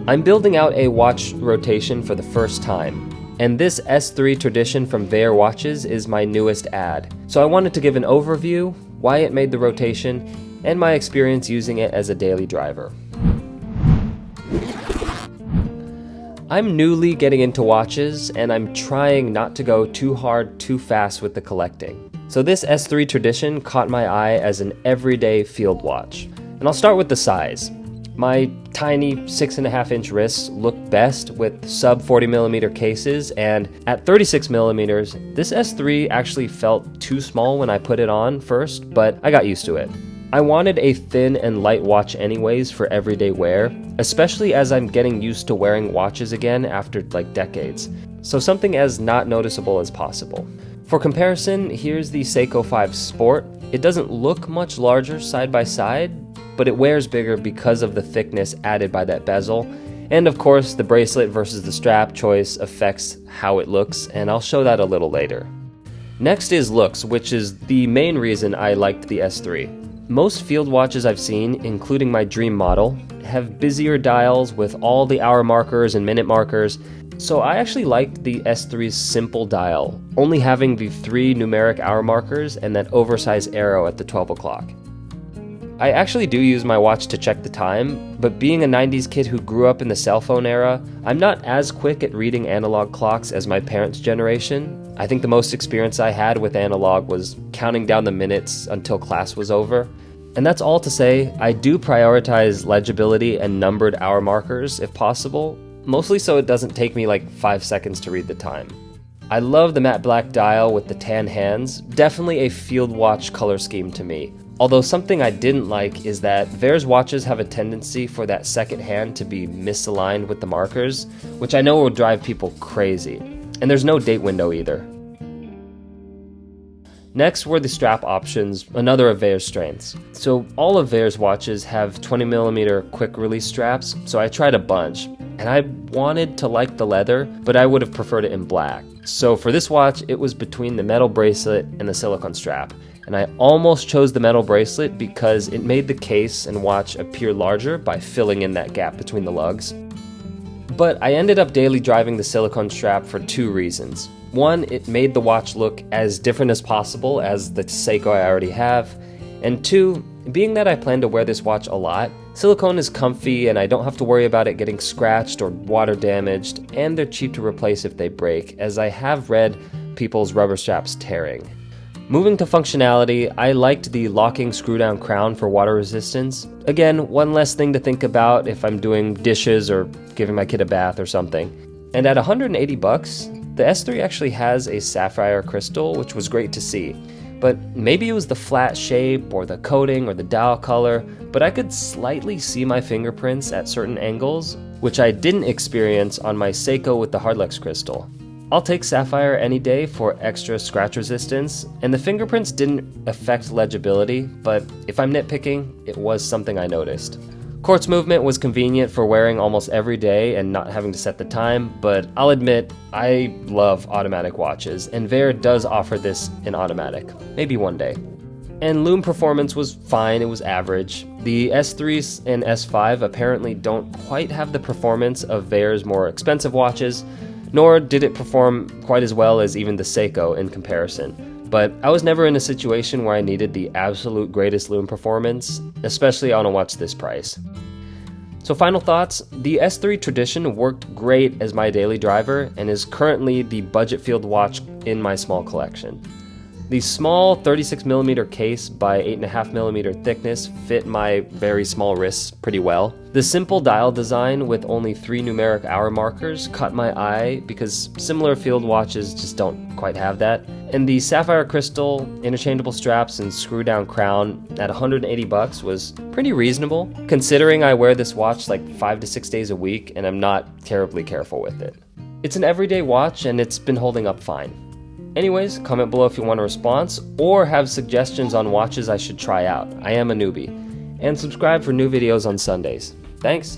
I'm building out a watch rotation for the first time, and this S3 tradition from Vaer watches is my newest add. So I wanted to give an overview, why it made the rotation, and my experience using it as a daily driver. I'm newly getting into watches, and I'm trying not to go too hard too fast with the collecting. So this S3 tradition caught my eye as an everyday field watch. And I'll start with the size. My tiny 6.5-inch wrists look best with sub 40mm cases, and at 36mm, this S3 actually felt too small when I put it on first, but I got used to it. I wanted a thin and light watch anyways for everyday wear, especially as I'm getting used to wearing watches again after like decades, so something as not noticeable as possible. For comparison, here's the Seiko 5 Sport. It doesn't look much larger side by side, but it wears bigger because of the thickness added by that bezel, and of course the bracelet versus the strap choice affects how it looks, and I'll show that a little later. Next is looks, which is the main reason I liked the S3. Most field watches I've seen, including my dream model, have busier dials with all the hour markers and minute markers, so I actually liked the S3's simple dial, only having the 3 numeric hour markers and that oversized arrow at the 12 o'clock. I actually do use my watch to check the time, but being a 90s kid who grew up in the cell phone era, I'm not as quick at reading analog clocks as my parents' generation. I think the most experience I had with analog was counting down the minutes until class was over. And that's all to say, I do prioritize legibility and numbered hour markers if possible, mostly so it doesn't take me like 5 seconds to read the time. I love the matte black dial with the tan hands, definitely a field watch color scheme to me. Although something I didn't like is that Vaer's watches have a tendency for that second hand to be misaligned with the markers, which I know will drive people crazy. And there's no date window either. Next were the strap options, another of Vaer's strengths. So all of Vaer's watches have 20mm quick release straps, so I tried a bunch. And I wanted to like the leather, but I would have preferred it in black. So for this watch, it was between the metal bracelet and the silicone strap. And I almost chose the metal bracelet because it made the case and watch appear larger by filling in that gap between the lugs. But I ended up daily driving the silicone strap for 2 reasons. One, it made the watch look as different as possible as the Seiko I already have. And 2, being that I plan to wear this watch a lot, silicone is comfy and I don't have to worry about it getting scratched or water damaged, and they're cheap to replace if they break, as I have read people's rubber straps tearing. Moving to functionality, I liked the locking screw-down crown for water resistance. Again, one less thing to think about if I'm doing dishes or giving my kid a bath or something. And at $180, the S3 actually has a sapphire crystal, which was great to see. But maybe it was the flat shape or the coating or the dial color, but I could slightly see my fingerprints at certain angles, which I didn't experience on my Seiko with the Hardlex crystal. I'll take sapphire any day for extra scratch resistance, and the fingerprints didn't affect legibility, but if I'm nitpicking, it was something I noticed. Quartz movement was convenient for wearing almost every day and not having to set the time, but I'll admit, I love automatic watches, and Vaer does offer this in automatic, maybe one day. And Lume Performance was fine, it was average. The S3 and S5 apparently don't quite have the performance of Vaer's more expensive watches, nor did it perform quite as well as even the Seiko in comparison. But I was never in a situation where I needed the absolute greatest Lume performance, especially on a watch this price. So final thoughts, the S3 tradition worked great as my daily driver and is currently the budget field watch in my small collection. The small 36mm case by 8.5mm thickness fit my very small wrists pretty well. The simple dial design with only 3 numeric hour markers caught my eye because similar field watches just don't quite have that. And the sapphire crystal, interchangeable straps, and screw-down crown at $180 was pretty reasonable, considering I wear this watch like 5 to 6 days a week and I'm not terribly careful with it. It's an everyday watch and it's been holding up fine. Anyways, comment below if you want a response or have suggestions on watches I should try out. I am a newbie. And subscribe for new videos on Sundays. Thanks!